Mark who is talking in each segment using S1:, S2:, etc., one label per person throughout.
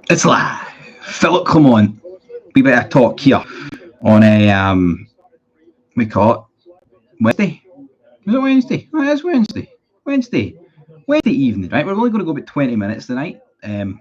S1: It's live. Philip Clement. We better talk here on a we call it Wednesday. Is it Wednesday? Oh, it's Wednesday. Wednesday. Wednesday evening, right? We're only going to go about 20 minutes tonight.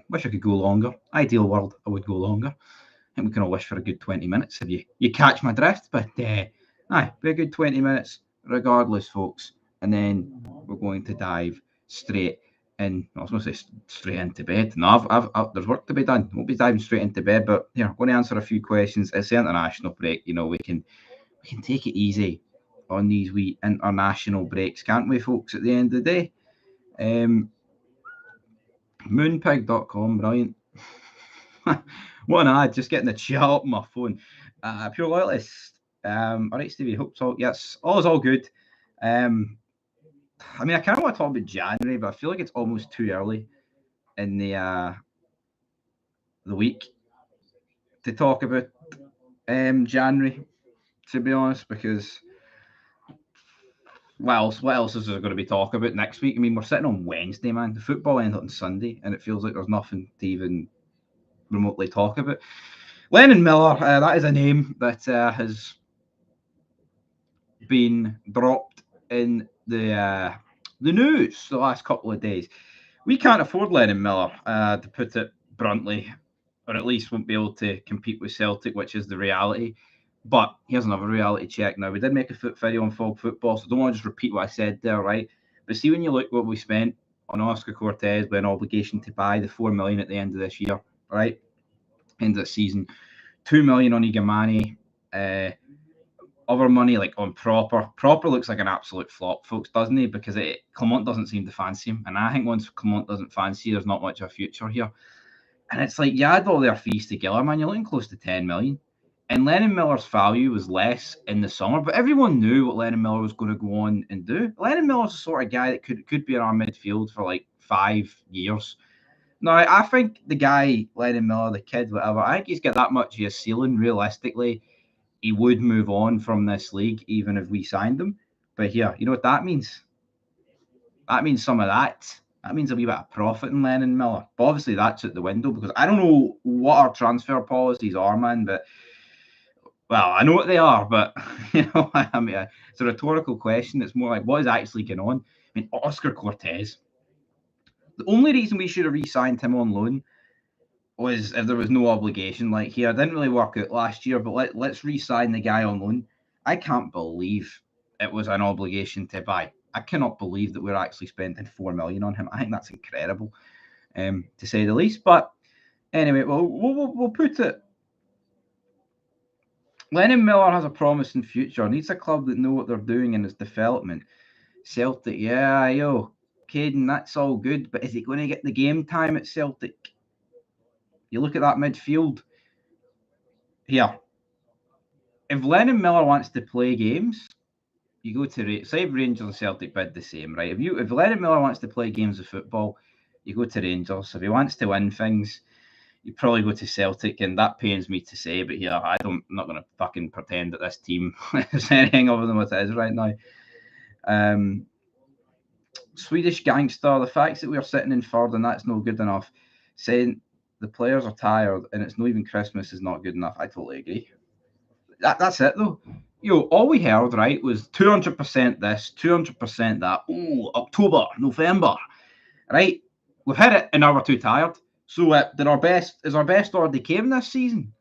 S1: Wish I could go longer. Ideal world, I would go longer. I think we can all wish for a good 20 minutes if you catch my drift. But aye, be a good 20 minutes regardless, folks. And then we're going to dive straight in. I was going to say straight into bed. No, there's work to be done. Won't be diving straight into bed, but here, I'm going to answer a few questions. It's the international break. You know, we can take it easy on these wee international breaks, can't we, folks? At the end of the day, moonpig.com, brilliant. What an ad, just getting the chat up on my phone. Pure loyalist. All right, Stevie, hope so. Yes, all is all good. I mean, I kind of want to talk about January, but I feel like it's almost too early in the week to talk about January, to be honest, because what else is there going to be talk about next week? I mean, we're sitting on Wednesday, man. The football ended on Sunday, and it feels like there's nothing to even remotely talk about. Lennon Miller, that is a name that has been dropped in the news the last couple of days. We can't afford Lennon Miller, to put it bluntly, or at least won't be able to compete with Celtic, which is the reality. But here's another reality check now. We did make a video on Fog Football, so don't want to just repeat what I said there, right? But see, when you look what we spent on Oscar Cortez with an obligation to buy the 4 million at the end of this year, right? End of the season, 2 million on Igamani, other money like on Proper. Proper looks like an absolute flop, folks, doesn't he? Because Clement doesn't seem to fancy him, and I think once Clement doesn't fancy, there's not much of a future here. And it's like, you add all their fees together, man, you're looking close to 10 million. And Lennon Miller's value was less in the summer, but everyone knew what Lennon Miller was going to go on and do. Lennon Miller's the sort of guy that could be in our midfield for like 5 years. Now, I think the guy, Lennon Miller, the kid, whatever, I think he's got that much of a ceiling. Realistically, he would move on from this league even if we signed him. But here, you know what that means? That means some of that. That means a wee bit of profit in Lennon Miller. But obviously, that's out the window because I don't know what our transfer policies are, man. But, well, I know what they are, but, you know, I mean, it's a rhetorical question. It's more like, what is actually going on? I mean, Oscar Cortez. The only reason we should have re-signed him on loan was if there was no obligation. Like, here, it didn't really work out last year, but let's re-sign the guy on loan. I can't believe it was an obligation to buy. I cannot believe that we're actually spending 4 million on him. I think that's incredible, to say the least. But anyway, we'll put it. Lennon Miller has a promising future. Needs a club that know what they're doing in his development. Celtic, yeah, Caden, that's all good, but is he going to get the game time at Celtic? You look at that midfield. Here, if Lennon Miller wants to play games, you go to say Rangers and Celtic bid the same, right? If Lennon Miller wants to play games of football, you go to Rangers. If he wants to win things, you probably go to Celtic, and that pains me to say, but here I'm not going to fucking pretend that this team is anything other than what it is right now. Swedish gangster, the fact that we're sitting in third and that's no good enough, saying the players are tired and it's not even Christmas is not good enough. I totally agree. That's it though. All we heard, right, was 200% this, 200% that. Oh, October, November, right? We've hit it and now we're too tired. So is our best already came this season?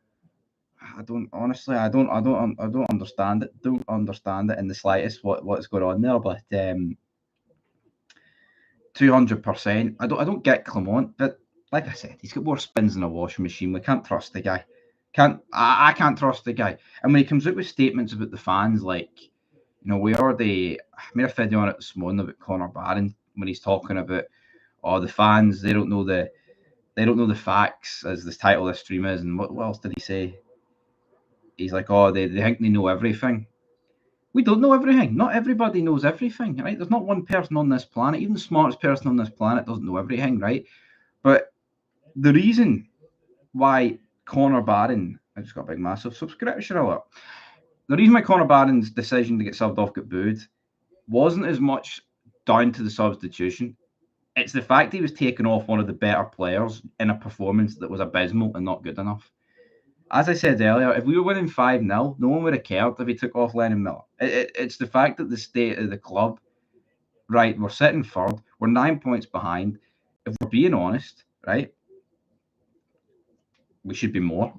S1: I don't understand it. Don't understand it in the slightest what's going on there. But 200%. I don't get Clement, but like I said, he's got more spins than a washing machine. We can't trust the guy. I can't trust the guy. And when he comes out with statements about the fans, like, we already made a video on it this morning about Connor Barron when he's talking about the fans, they don't know the facts, as the title of the stream is, and what else did he say? He's like, they think they know everything. We don't know everything. Not everybody knows everything, right? There's not one person on this planet, even the smartest person on this planet doesn't know everything, right? But the reason why Connor Barron, I just got a big massive subscription alert. The reason why Connor Barron's decision to get subbed off got booed wasn't as much down to the substitution. It's the fact he was taking off one of the better players in a performance that was abysmal and not good enough. As I said earlier, if we were winning 5-0, no one would have cared if he took off Lennon Miller. It's the fact that the state of the club, right, we're sitting third, we're 9 points behind. If we're being honest, right, we should be more.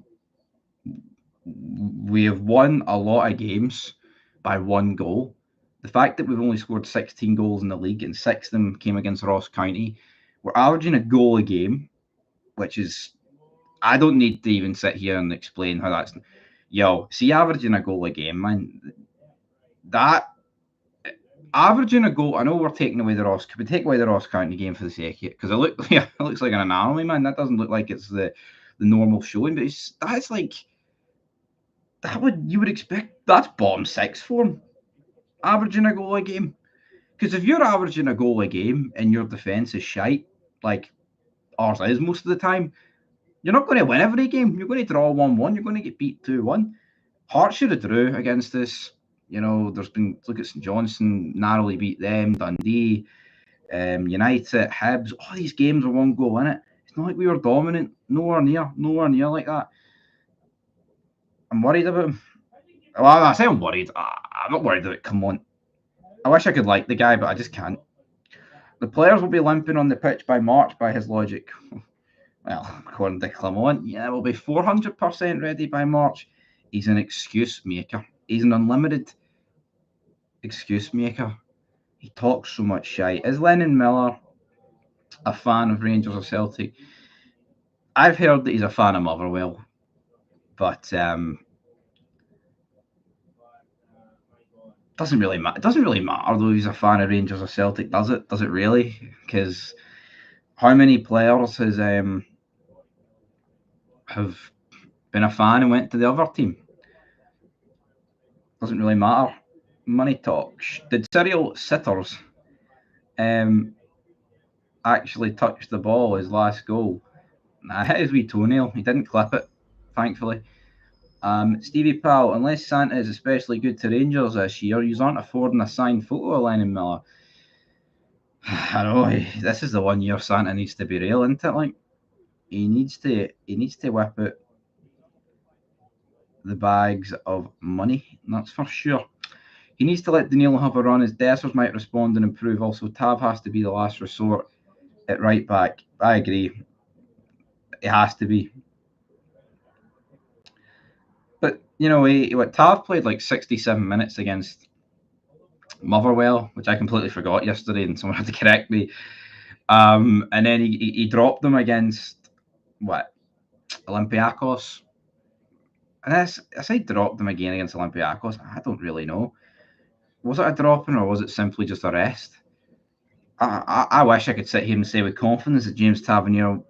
S1: We have won a lot of games by 1 goal. The fact that we've only scored 16 goals in the league and 6 of them came against Ross County, we're averaging a goal a game, which is, I don't need to even sit here and explain how that's. See, averaging a goal a game, man, that averaging a goal. I know we're taking away the Ross. Could we take away the Ross County game for the sake of it? Because it looks like an anomaly, man. That doesn't look like it's the normal showing. But that's like you would expect. That's bottom 6 form, averaging a goal a game. Because if you're averaging a goal a game and your defence is shite, like ours is most of the time, you're not going to win every game. You're going to draw 1-1. You're going to get beat 2-1. Hearts should have drew against us. There's been, look at St Johnstone, narrowly beat them, Dundee, United, Hibs. All these games are 1 goal in it. It's not like we were dominant. Nowhere near like that. I'm worried about him. Well, I say I'm worried. I'm not worried about Clement. I wish I could like the guy, but I just can't. The players will be limping on the pitch by March by his logic. Well, according to Clement, we'll be 400% ready by March. He's an excuse maker. He's an unlimited excuse maker. He talks so much shite. Is Lennon Miller a fan of Rangers or Celtic? I've heard that he's a fan of Motherwell, but doesn't really matter. It doesn't really matter though he's a fan of Rangers or Celtic, does it? Does it really? Because how many players have been a fan and went to the other team? Doesn't really matter. Money talks. Did Cyril Sitters actually touch the ball his last goal? I hit his wee toenail. He didn't clip it, thankfully. Stevie Powell, unless Santa is especially good to Rangers this year, you aren't affording a signed photo of Lennon Miller. I know, this is the 1 year Santa needs to be real, isn't it? Like, he needs to whip out the bags of money, that's for sure. He needs to let Danilo have a run, as Dessers might respond and improve. Also, Tav has to be the last resort at right back. I agree. It has to be. But, Tav played like 67 minutes against Motherwell, which I completely forgot yesterday, and someone had to correct me. And then he dropped them against, Olympiacos. And I say dropped them again against Olympiacos. I don't really know. Was it a dropping or was it simply just a rest? I wish I could sit here and say with confidence that James Tavernier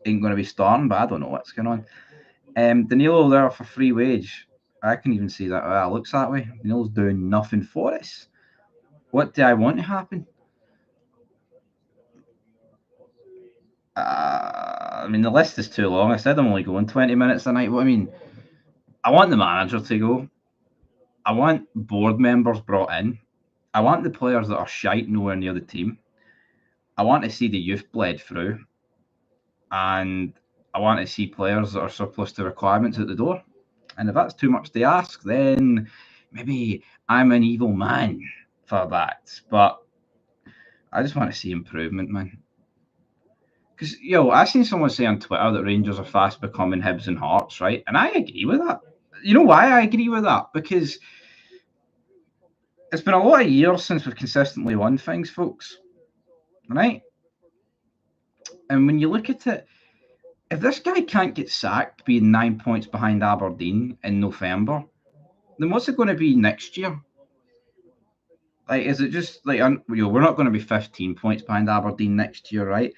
S1: ain't going to be starting, but I don't know what's going on. Danilo there for free wage. I can even see that. It looks that way. Danilo's doing nothing for us. What do I want to happen? The list is too long. I said I'm only going 20 minutes a night. I want the manager to go. I want board members brought in. I want the players that are shite nowhere near the team. I want to see the youth bled through. And I want to see players that are surplus to requirements at the door. And if that's too much to ask, then maybe I'm an evil man for that. But I just want to see improvement, man. Because, I seen someone say on Twitter that Rangers are fast becoming Hibs and Hearts, right? And I agree with that. You know why I agree with that? Because it's been a lot of years since we've consistently won things, folks. Right? And when you look at it, if this guy can't get sacked being 9 points behind Aberdeen in November, then what's it going to be next year? Like, is it just like, we're not going to be 15 points behind Aberdeen next year, right?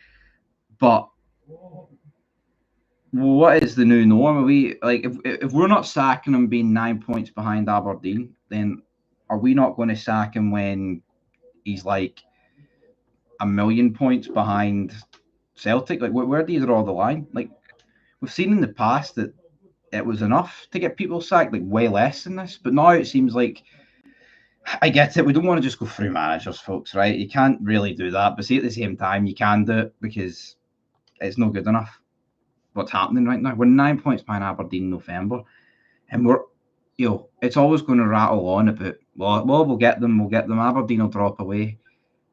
S1: But what is the new norm? Are we like, if we're not sacking him being 9 points behind Aberdeen, then are we not going to sack him when he's like 1,000,000 points behind Celtic? Like, where do you draw the line? Like, we've seen in the past that it was enough to get people sacked, like way less than this. But now it seems like I get it. We don't want to just go through managers, folks, right? You can't really do that. But see, at the same time, you can do it because it's not good enough. What's happening right now? We're 9 points behind Aberdeen in November, and it's always going to rattle on about, we'll get them. Aberdeen will drop away.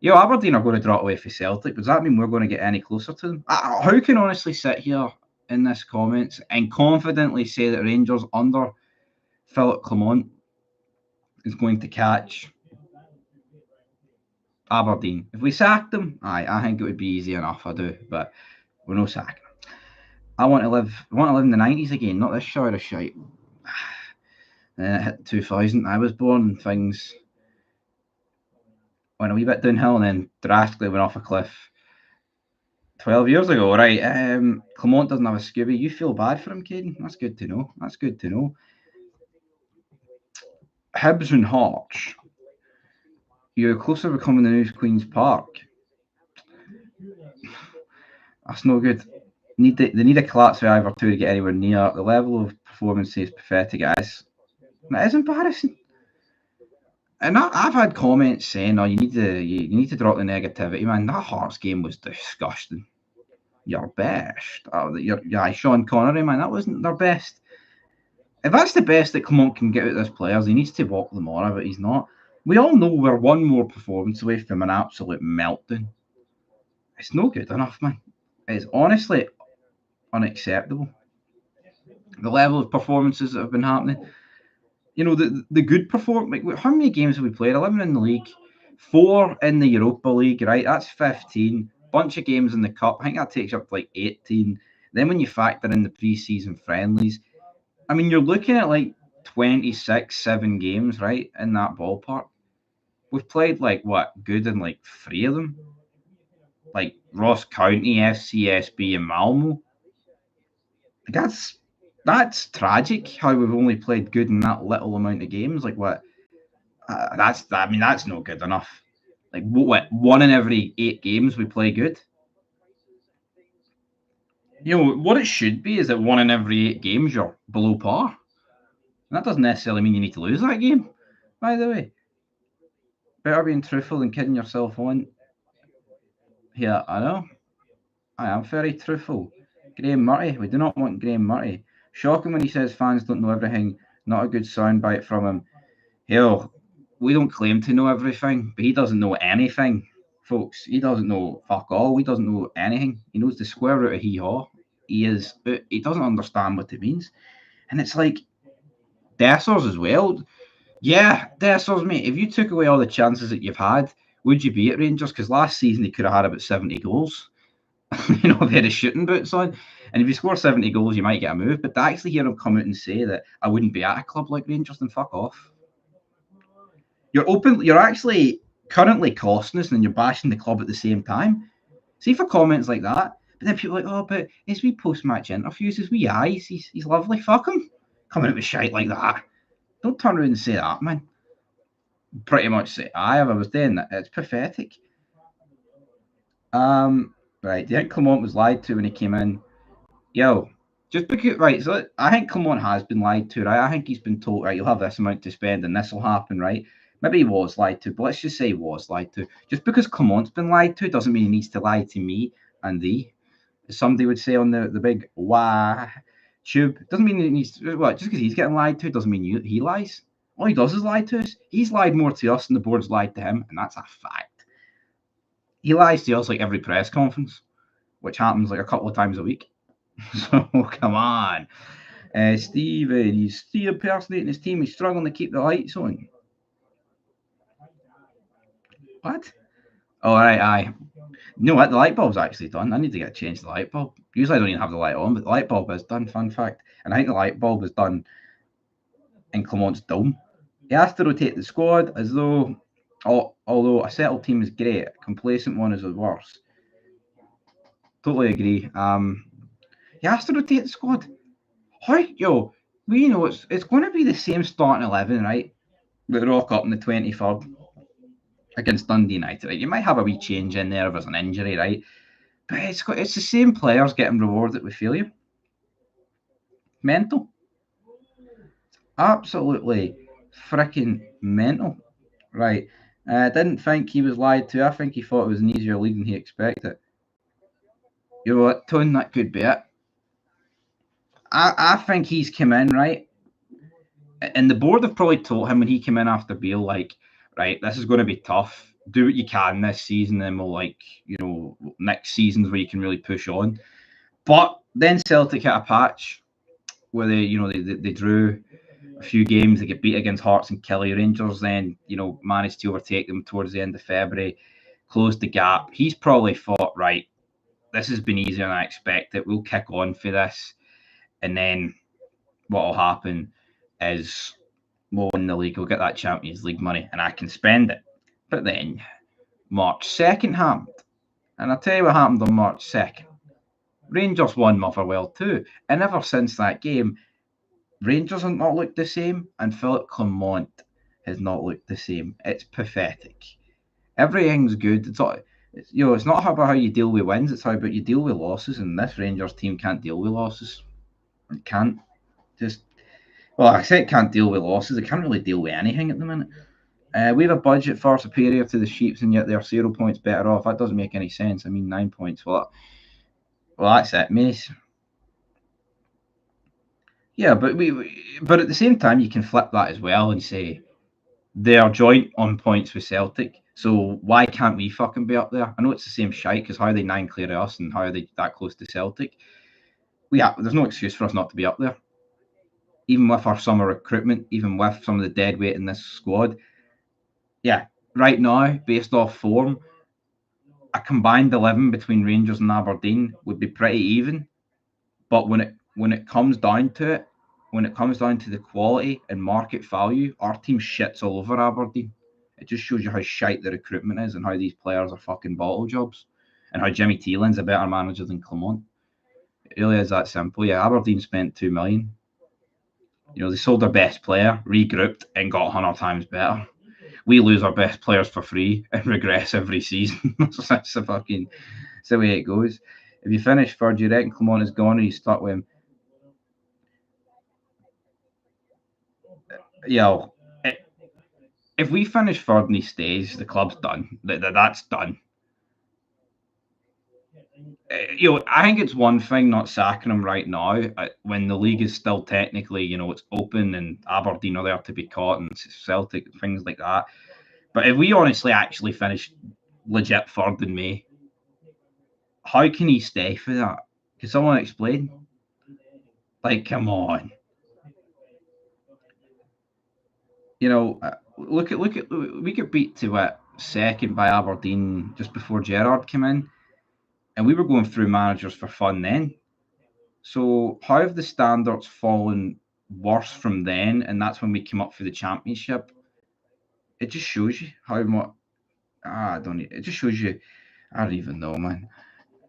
S1: Aberdeen are going to drop away for Celtic. Does that mean we're going to get any closer to them? Who can honestly sit here in this comments and confidently say that Rangers under Philip Clement is going to catch Aberdeen? If we sacked them, I think it would be easy enough. I do, but we're no sacking. I want to live in the 90s again, not this sort of shite. Then it hit 2000. I was born, things went a wee bit downhill and then drastically went off a cliff 12 years ago. Right, Clement doesn't have a Scooby. You feel bad for him, Caden? That's good to know. Hibs and Hearts. You're closer to becoming the new Queen's Park. That's no good. They need a collapse survivor too to get anywhere near. The level of performance is pathetic. It is embarrassing. And I've had comments saying, "Oh, you need to drop the negativity, man." That Hearts game was disgusting. Your best. Sean Connery, man, that wasn't their best. If that's the best that Clement can get out of his players, he needs to walk them on, but he's not. We all know we're one more performance away from an absolute meltdown. It's no good enough, man. It's honestly unacceptable. The level of performances that have been happening. The good performance. How many games have we played? 11 in the league, 4 in the Europa League, right? That's 15. Bunch of games in the Cup. I think that takes up to like 18. Then when you factor in the pre-season friendlies, I mean, you're looking at like 26, 7 games, right? In that ballpark. We've played good in like 3 of them. Like Ross County, FCSB, and Malmo. That's tragic how we've only played good in that little amount of games. Like what? That's no good enough. Like what? 1 in every 8 games we play good. What it should be is that 1 in every 8 games you're below par. And that doesn't necessarily mean you need to lose that game. By the way, better being truthful than kidding yourself on. Yeah, I know. I am very truthful. Graham Murray. We do not want Graham Murray. Shocking when he says fans don't know everything. Not a good soundbite from him. Hell, we don't claim to know everything, but he doesn't know anything, folks. He doesn't know fuck all. He doesn't know anything. He knows the square root of hee-haw. He doesn't understand what it means. And it's like, Dessers as well. Yeah, Dessers, mate, if you took away all the chances that you've had, would you be at Rangers? Because last season he could have had about 70 goals. If he had his shooting boots on. And if you score 70 goals, you might get a move. But to actually hear him come out and say that I wouldn't be at a club like Rangers, then fuck off. You're actually currently costing us and you're bashing the club at the same time. See for comments like that. But then people are like, oh, but his wee post-match interviews, his wee eyes, he's lovely. Fuck him. Coming out with shite like that. Don't turn around and say that, man. Pretty much say, if I was doing that, it's pathetic. Right, do you think Clement was lied to when he came in? Just because, right, so I think Clement has been lied to, right? I think he's been told, right, you'll have this amount to spend and this will happen, right? Maybe he was lied to, but let's just say he was lied to. Just because Clement's been lied to doesn't mean he needs to lie to me and thee. As somebody would say on the big wah tube. Doesn't mean he needs to, just because he's getting lied to doesn't mean he lies. All he does is lie to us. He's lied more to us than the board's lied to him, and that's a fact. He lies to us like every press conference, which happens like a couple of times a week. So, come on. Steven, he's still impersonating his team. He's struggling to keep the lights on. What? Oh, right, aye. You know what? The light bulb's actually done. I need to get changed the light bulb. Usually I don't even have the light on, but the light bulb is done, fun fact. And I think the light bulb is done in Clement's dome. He has to rotate the squad as though, although a settled team is great, a complacent one is the worst. Totally agree. He has to rotate the squad. We know it's going to be the same starting 11, right? We rock up in the 23rd against Dundee United. Right? You might have a wee change in there if there's an injury, right? But it's the same players getting rewarded with failure. Mental. Absolutely freaking mental. Right. I didn't think he was lied to. I think he thought it was an easier league than he expected. You know what, Tone? That could be it. I think he's come in, right? And the board have probably told him when he came in after Beale, like, right, this is going to be tough. Do what you can this season, and we'll, like, next season's where you can really push on. But then Celtic hit a patch where they drew a few games. They get beat against Hearts and Kelly. Rangers then, managed to overtake them towards the end of February, closed the gap. He's probably thought, right, this has been easier than I expected. We'll kick on for this. And then what will happen is we'll win the league, we'll get that Champions League money, and I can spend it. But then March 2nd happened. And I'll tell you what happened on March 2nd. Rangers won Motherwell too. And ever since that game, Rangers have not looked the same, and Philip Clement has not looked the same. It's pathetic. Everything's good. It's not about how you deal with wins, it's how about you deal with losses, and this Rangers team can't deal with losses. It can't. I say it can't deal with losses. It can't really deal with anything at the minute. We have a budget far superior to the Sheeps, and yet they're 0 points better off. That doesn't make any sense. I mean, 9 points. Well, that's it, Mace. Yeah, but at the same time, you can flip that as well and say they are joint on points with Celtic. So why can't we fucking be up there? I know it's the same shite, because how are they 9 clear of us, and how are they that close to Celtic? There's no excuse for us not to be up there. Even with our summer recruitment, even with some of the dead weight in this squad. Yeah, right now, based off form, a combined 11 between Rangers and Aberdeen would be pretty even. But when it comes down to it, when it comes down to the quality and market value, our team shits all over Aberdeen. It just shows you how shite the recruitment is, and how these players are fucking bottle jobs, and how Jimmy Thielen's a better manager than Clement. It really is that simple. Yeah, Aberdeen spent 2 million. They sold their best player, regrouped, and got 100 times better. We lose our best players for free and regress every season. That's the way it goes. If you finish third, you reckon Clement is gone, or you stuck with him? If we finish third and he stays, the club's done. That's done. I think it's one thing not sacking him right now when the league is still technically, it's open, and Aberdeen are there to be caught, and Celtic, things like that. But if we honestly actually finish legit third in May, how can he stay for that? Can someone explain? Like, come on. Look at we got beat to second by Aberdeen just before Gerrard came in, and we were going through managers for fun then. So how have the standards fallen worse from then? And that's when we came up for the championship. It just shows you how much. It just shows you. I don't even know, man.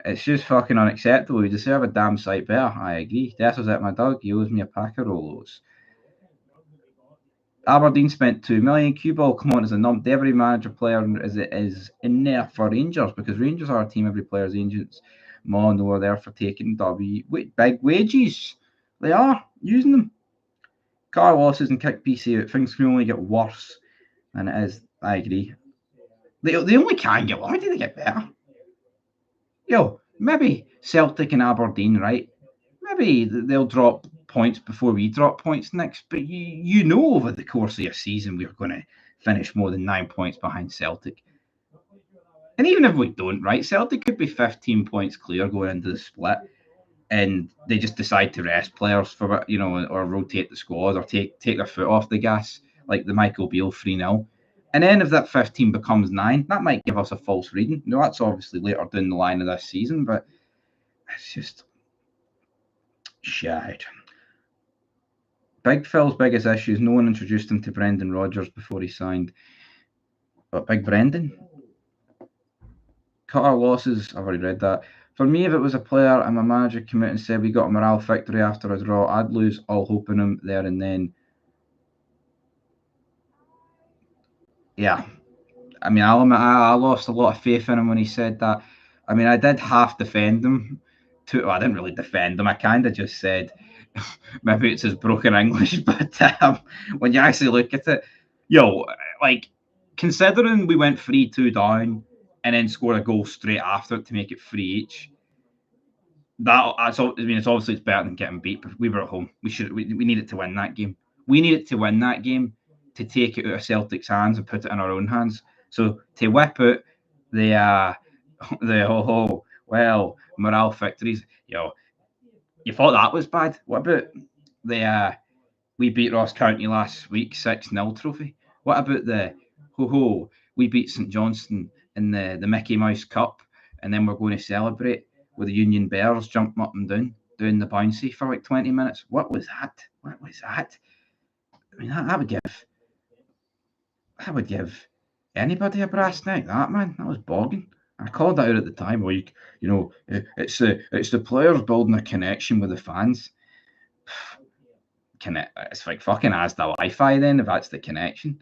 S1: It's just fucking unacceptable. You deserve a damn sight better. I agree. This was at my dog. He owes me a pack of Rolos. Aberdeen spent 2 million. Cue ball, come on, as a nump. Every manager player is in there for Rangers, because Rangers are a team. Every player's agents, Mono are there for taking big wages. They are using them. Car losses and kick PC out. Things can only get worse than it is. I agree. They only can get. How do they get better? Maybe Celtic and Aberdeen, right? Maybe they'll drop points before we drop points next. But over the course of a season, we're going to finish more than 9 points behind Celtic. And even if we don't, right, Celtic could be 15 points clear going into the split, and they just decide to rest players for or rotate the squad, or take their foot off the gas, like the Michael Beale 3-0. And then if that 15 becomes 9, that might give us a false reading. That's obviously later down the line of this season, but it's just shite. Big Phil's biggest issue is no one introduced him to Brendan Rodgers before he signed. But Big Brendan? Cut our losses, I've already read that. For me, if it was a player and my manager came out and said we got a morale victory after a draw, I'd lose all hope in him there and then. Yeah. I mean, I lost a lot of faith in him when he said that. I mean, I did half defend him. I didn't really defend him. I kind of just said, maybe it's his broken English, but when you actually look at it, like, considering we went 3-2 down and then scored a goal straight after it to make it 3 each. It's obviously it's better than getting beat, but we were at home. We needed to win that game. We needed to win that game to take it out of Celtic's hands and put it in our own hands. So to whip out the morale victories, you thought that was bad. What about the we beat Ross County last week 6-0 trophy? What about the we beat St Johnstone in the Mickey Mouse Cup, and then we're going to celebrate with the Union Bears jumping up and doing the bouncy for like 20 minutes. What was that? I mean, that would give anybody a brass neck. That, man, that was bogging. I called that out at the time. It's the players building a connection with the fans. It's like fucking Asda Wi-Fi then, if that's the connection.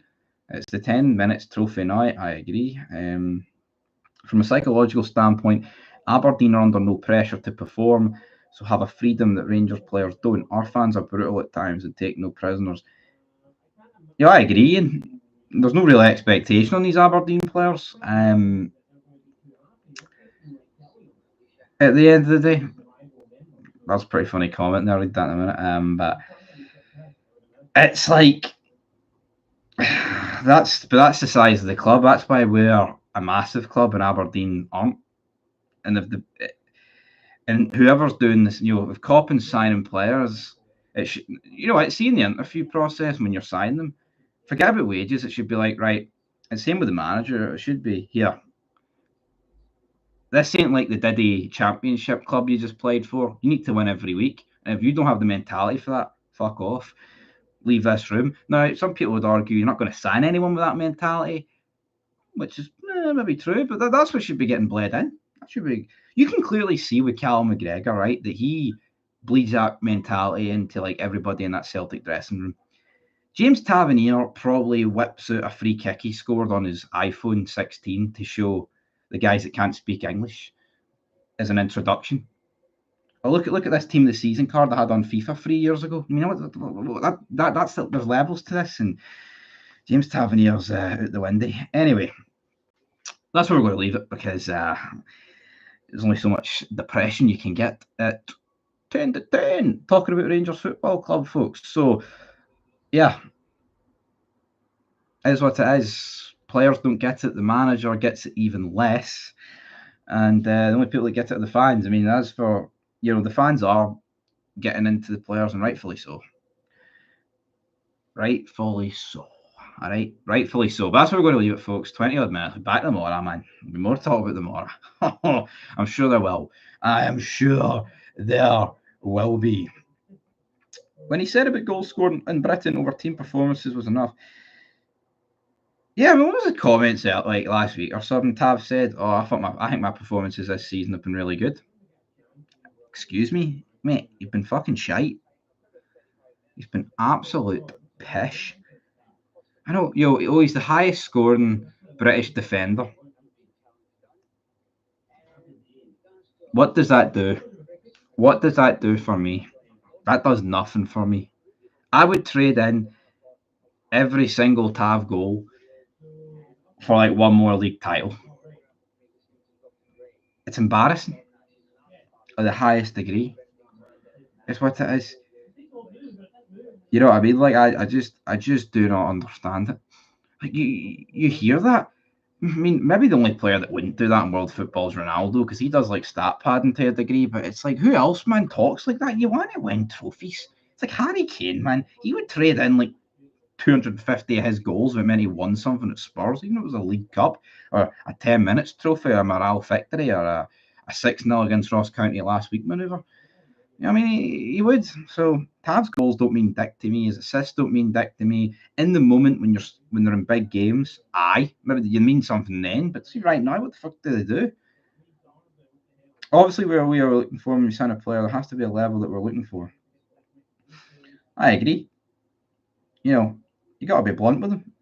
S1: It's the 10 minutes trophy now. I agree. From a psychological standpoint, Aberdeen are under no pressure to perform, so have a freedom that Rangers players don't. Our fans are brutal at times and take no prisoners. Yeah, I agree. And there's no real expectation on these Aberdeen players. At the end of the day, that's a pretty funny comment there. I'll read that in a minute. But it's like that's the size of the club. That's why we're a massive club and Aberdeen aren't. And whoever's doing this, if Coppin's signing players, it's seeing the interview process when you're signing them. Forget about wages. It should be like, right, and same with the manager. It should be here. This ain't like the Diddy Championship club you just played for. You need to win every week. And if you don't have the mentality for that, fuck off. Leave this room. Now, some people would argue you're not going to sign anyone with that mentality, which is maybe true, but that's what should be getting bled in. That should be. You can clearly see with Callum McGregor, right, that he bleeds that mentality into like everybody in that Celtic dressing room. James Tavernier probably whips out a free kick he scored on his iPhone 16 to show the guys that can't speak English as an introduction. Oh, look at this team of the season card I had on FIFA 3 years ago. That's there's levels to this, and James Tavernier's out the window. Anyway, that's where we're going to leave it because there's only so much depression you can get at 10 to 10 talking about Rangers Football Club, folks. So, yeah, it is what it is. Players don't get it. The manager gets it even less. And the only people that get it are the fans. I mean, as for, the fans are getting into the players, and rightfully so. Rightfully so. All right, rightfully so. But that's where we're going to leave it, folks. 20 odd minutes. Back tomorrow, man. There'll be more to talk about tomorrow. I'm sure there will. I am sure there will be. When he said about goals scored in Britain over team performances was enough. Yeah, I mean, what was the comments out like last week or something? Tav said, "Oh, I think my performances this season have been really good." Excuse me, mate. You've been fucking shite. He's been absolute pish. I know, he's the highest scoring British defender. What does that do? What does that do for me? That does nothing for me. I would trade in every single Tav goal for like one more league title. It's embarrassing at the highest degree. It's what it is. You know what I mean? Like I just do not understand it. Like you hear that? I mean, maybe the only player that wouldn't do that in world football is Ronaldo because he does like stat padding to a degree. But it's like, who else, man, talks like that? You want to win trophies? It's like Harry Kane, man. He would trade in like 250 of his goals when he won something at Spurs, even if it was a League Cup or a 10 minutes trophy or a morale victory or a 6-0 against Ross County last week manoeuvre. I mean, he would. So Tav's goals don't mean dick to me. His assists don't mean dick to me. In the moment when they're in big games, maybe you mean something then. But see, right now, what the fuck do they do? Obviously, where we are looking for when we sign a player, there has to be a level that we're looking for. I agree. You got to be blunt with them.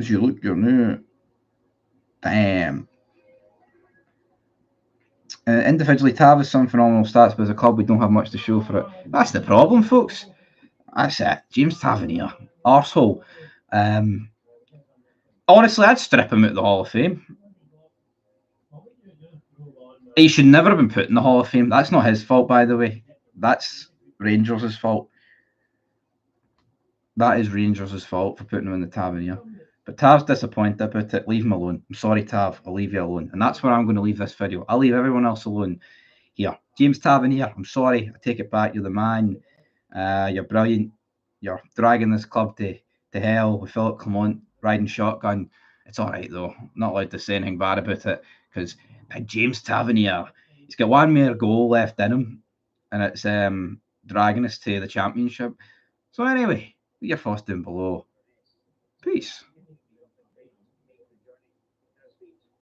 S1: As you look your new, damn. Individually, Tav has some phenomenal stats, but as a club, we don't have much to show for it. That's the problem, folks. That's it. James Tavernier, arsehole. Honestly, I'd strip him out of the Hall of Fame. He should never have been put in the Hall of Fame. That's not his fault, by the way. That's Rangers' fault. That is Rangers' fault for putting him in the Tavernier. But Tav's disappointed about it. Leave him alone. I'm sorry, Tav. I'll leave you alone. And that's where I'm going to leave this video. I'll leave everyone else alone here. James Tavernier, I'm sorry. I take it back. You're the man. You're brilliant. You're dragging this club to hell with Philip Clement riding shotgun. It's all right, though. I'm not allowed to say anything bad about it because James Tavernier, he's got one more goal left in him, and it's dragging us to the championship. So anyway, your thoughts down below. Peace.